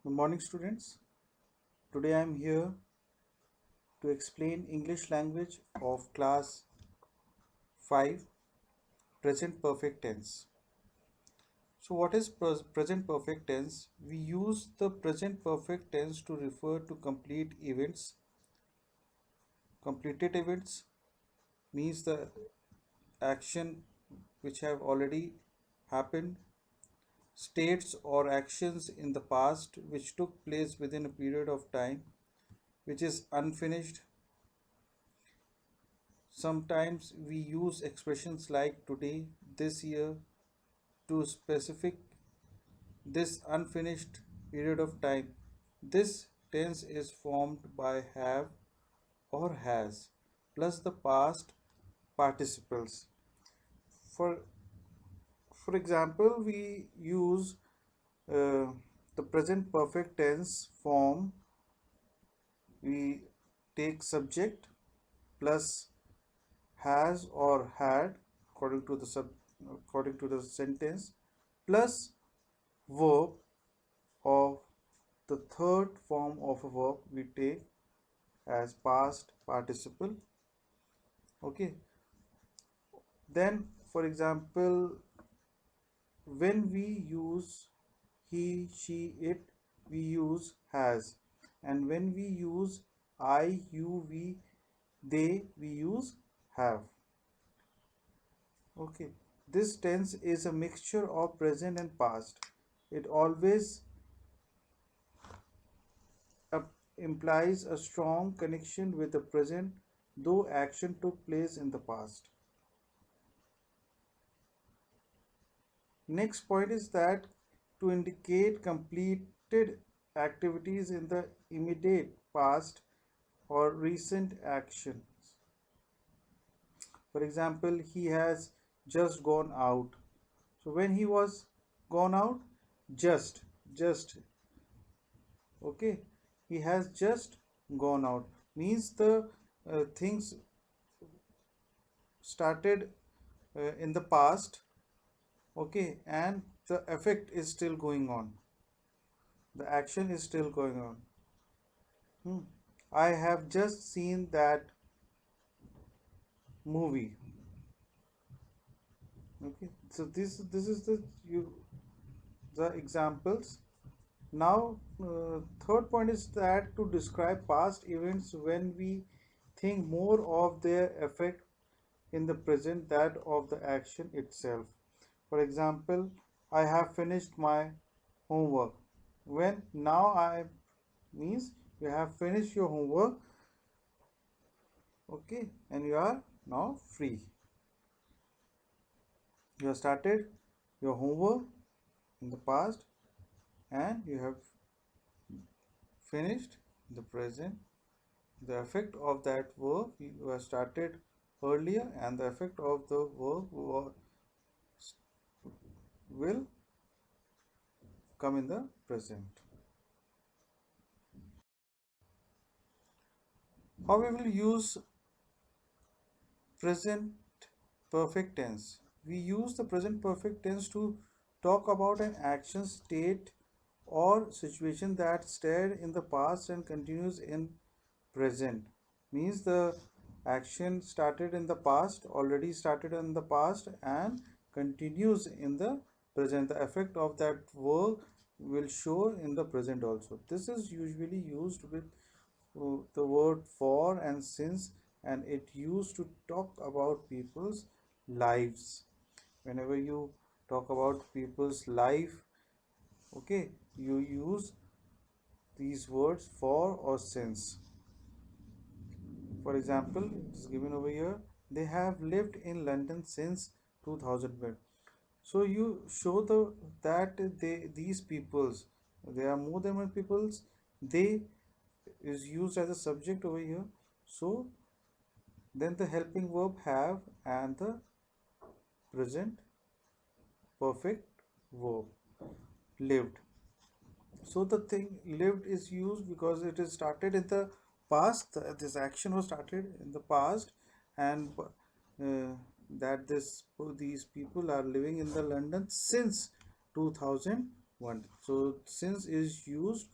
Good morning, students. Today I am here to explain English language of class 5, present perfect tense. So, what is present perfect tense? We use the present perfect tense to refer to complete events. Completed events means the action which have already happened, states or actions in the past which took place within a period of time which is unfinished. Sometimes we use expressions like today, this year to specific this unfinished period of time. This tense is formed by have or has plus the past participles. For for example, we use uh, the present perfect tense form. We take subject plus has or had according to the sentence plus verb of the third form of a verb we take as past participle. Okay, then for example, when we use he, she, it, we use has, and when we use I, you, we, they, we use have. Okay, this tense is a mixture of present and past. It always uh, implies a strong connection with the present, though action took place in the past. Next point is that to indicate completed activities in the immediate past or recent actions. For example, he has just gone out. So when he was gone out, just, just, okay, he has just gone out means the things started in the past, okay, and the effect is still going on, the action is still going on. Hmm. I have just seen that movie. Okay, so this is the examples. Now, third point is that to describe past events when we think more of their effect in the present that of the action itself. For example, I have finished my homework. When now I means you have finished your homework, okay, and you are now free. You have started your homework in the past and you have finished the present. The effect of that work you have started earlier and the effect of the work will come in the present. How we will use present perfect tense? We use the present perfect tense to talk about an action, state, or situation that started in the past and continues in present. Means the action started in the past, already started in the past, and continues in the present. The effect of that work will show in the present also. This is usually used with the word for and since, and it used to talk about people's lives. Whenever you talk about people's life, okay, you use these words for or since. For example, it is given over here, they have lived in London since 2000. So you show that these peoples, there are more than one peoples, they is used as a subject over here. So then the helping verb have and the present perfect verb lived. So the thing lived is used because it is started in the past. This action was started in the past, and that these people are living in the London since 2000. one. So since is used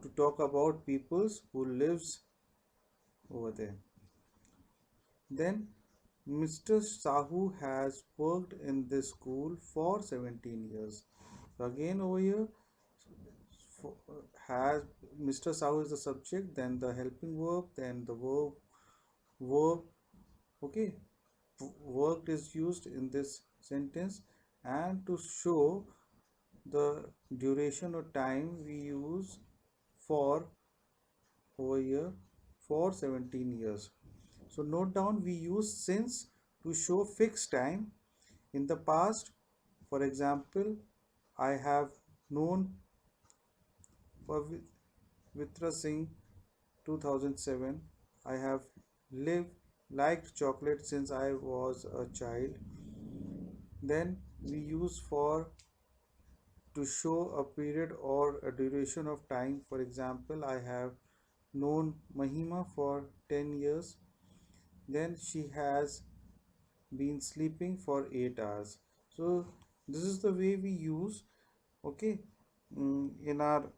to talk about peoples who lives over there. Then Mr. Sahu has worked in this school for 17 years. So again over here has Mr. Sahu is the subject, then the helping verb, then the verb. Okay, worked is used in this sentence, and to show the duration or time we use for over here for 17 years. So note down, we use since to show fixed time in the past. For example, I have known Pavitra Singh 2007. I have lived liked chocolate since I was a child. Then we use for to show a period or a duration of time. For example, I have known Mahima for 10 years. Then she has been sleeping for 8 hours. So this is the way we use, okay, in our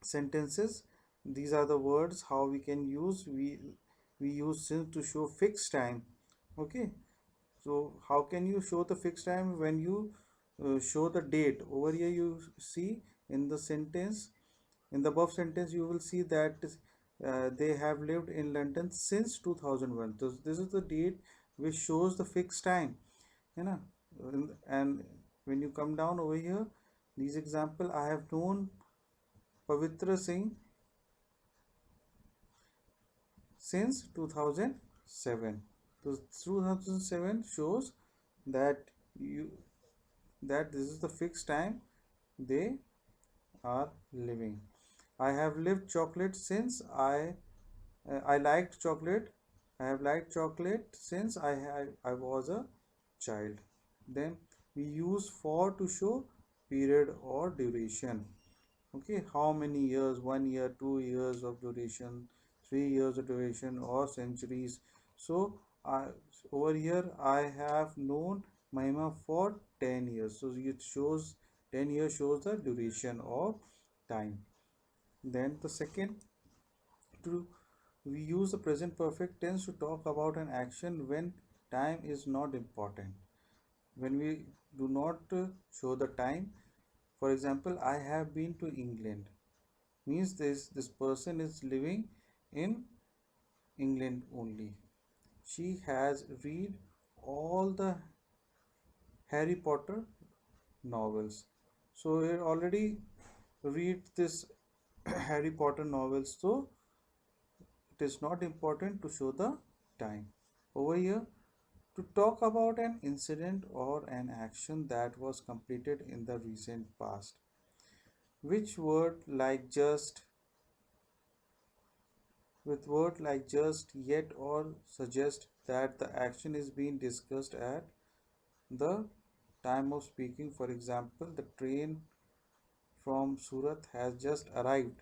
sentences. These are the words how we can use. We use since to show fixed time. Okay, so how can you show the fixed time? When you show the date over here, you see in the sentence, in the above sentence, you will see that they have lived in London since 2001. This is the date which shows the fixed time, you know. And when you come down over here, these example, I have known Pavitra Singh since 2007. So 2007 shows that you that this is the fixed time they are living. I have lived chocolate since I liked chocolate. I have liked chocolate since I was a child. Then we use for to show period or duration. Okay, how many years? 1 year, 2 years of duration, 3 years of duration, or centuries. So I over here I have known Mahima for 10 years. So it shows 10 years shows the duration of time. Then the second, to we use the present perfect tense to talk about an action when time is not important. When we do not show the time, for example, I have been to England, means this person is living in England only. She has read all the Harry Potter novels. So he already read this Harry Potter novels, so it is not important to show the time. Over here, to talk about an incident or an action that was completed in the recent past. Which word like just, with word like just, yet, or suggest that the action is being discussed at the time of speaking. For example, the train from Surat has just arrived.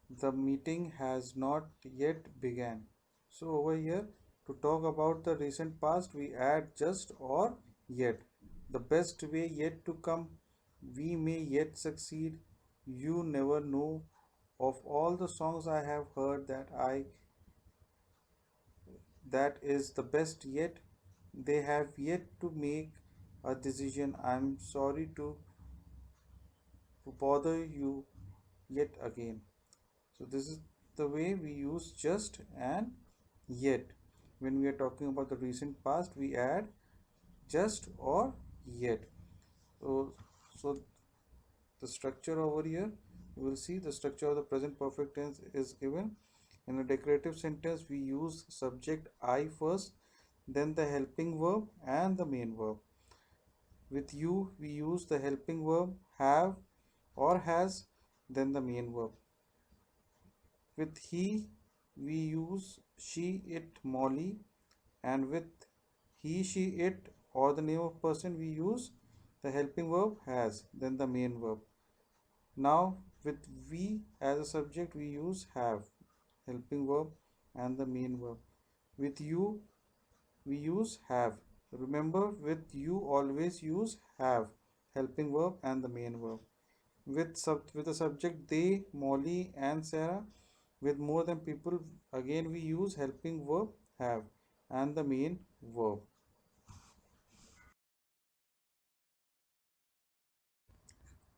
The meeting has not yet begun. So over here, to talk about the recent past, we add just or yet. The best way yet to come, we may yet succeed. You never know. Of all the songs I have heard, that is the best yet. They have yet to make a decision. I'm sorry to bother you yet again. So this is the way we use just and yet. When we are talking about the recent past, we add just or yet. So the structure over here, you will see the structure of the present perfect tense is given. In a declarative sentence, we use subject I first, then the helping verb and the main verb. With you, we use the helping verb have or has, then the main verb. With he, we use she, it, Molly, and with he, she, it, or the name of person, we use the helping verb has, then the main verb. Now, with we as a subject, we use have, helping verb, and the main verb. With you, we use have. Remember, with you always use have. helping verb and the main verb. With the subject they, Molly and Sarah. With more than people, again we use helping verb have and the main verb.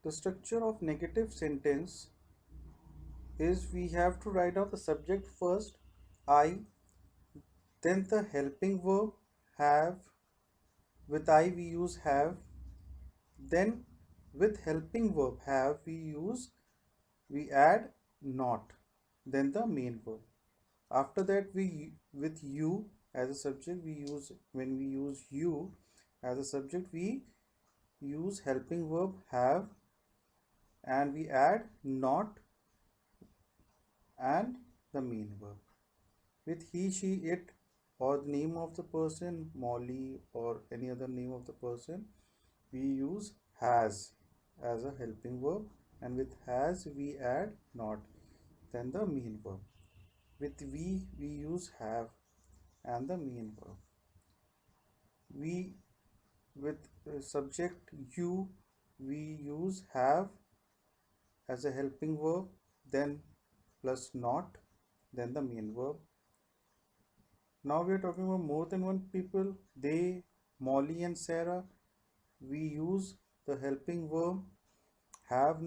The structure of negative sentence is we have to write out the subject first, I, then the helping verb have. With I we use have, then with helping verb have we add not, then the main verb. After that we with you as a subject we use, when we use you as a subject we use helping verb have and we add not and the main verb. With he, she, it, or the name of the person, Molly, or any other name of the person, we use has as a helping verb, and with has we add not, then the main verb. With we use have and the main verb. We with subject you we use have as a helping verb, then plus not, then the main verb. Now we are talking about more than one people, they, Molly and Sarah. We use the helping verb have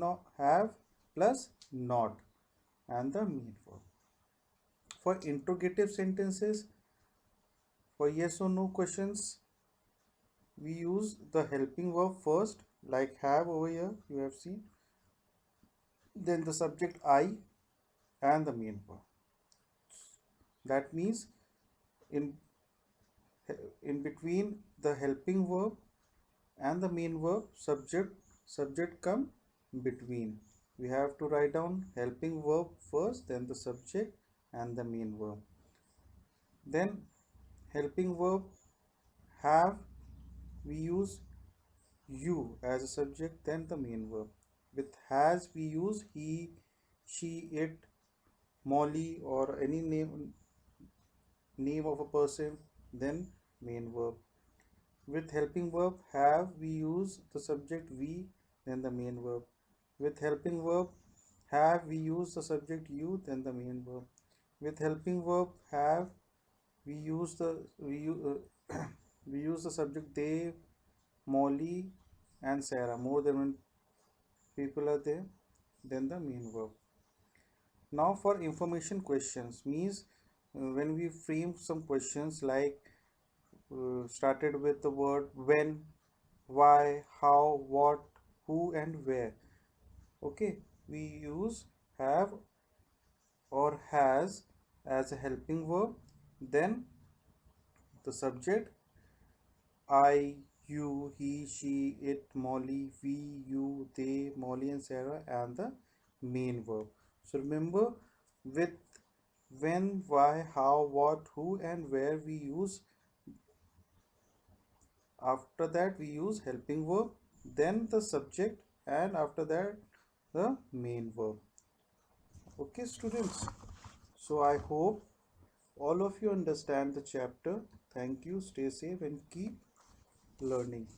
plus not and the main verb. For interrogative sentences, for yes or no questions, we use the helping verb first, like have over here, you have seen. Then the subject I and the main verb. That means in in between the helping verb and the main verb, subject come between. We have to write down helping verb first, then the subject and the main verb. Then helping verb have, we use you as a subject, then the main verb. With has we use he, she, it, Molly, or any name of a person, then main verb. With helping verb have we use the subject we, then the main verb. With helping verb have we use the subject you, then the main verb. With helping verb have we use the we use the subject they, Molly and Sarah. More than one people are there, then the main verb. Now for information questions means when we frame some questions like started with the word when, why, how, what, who and where. Okay, we use have or has as a helping verb, then the subject I, you, he, she, it, Molly, we, you, they, Molly and Sarah, and the main verb. So remember, with when, why, how, what, who and where we use, after that we use helping verb, then the subject, and after that the main verb. Okay students, so I hope all of you understand the chapter. Thank you, stay safe and keep learning.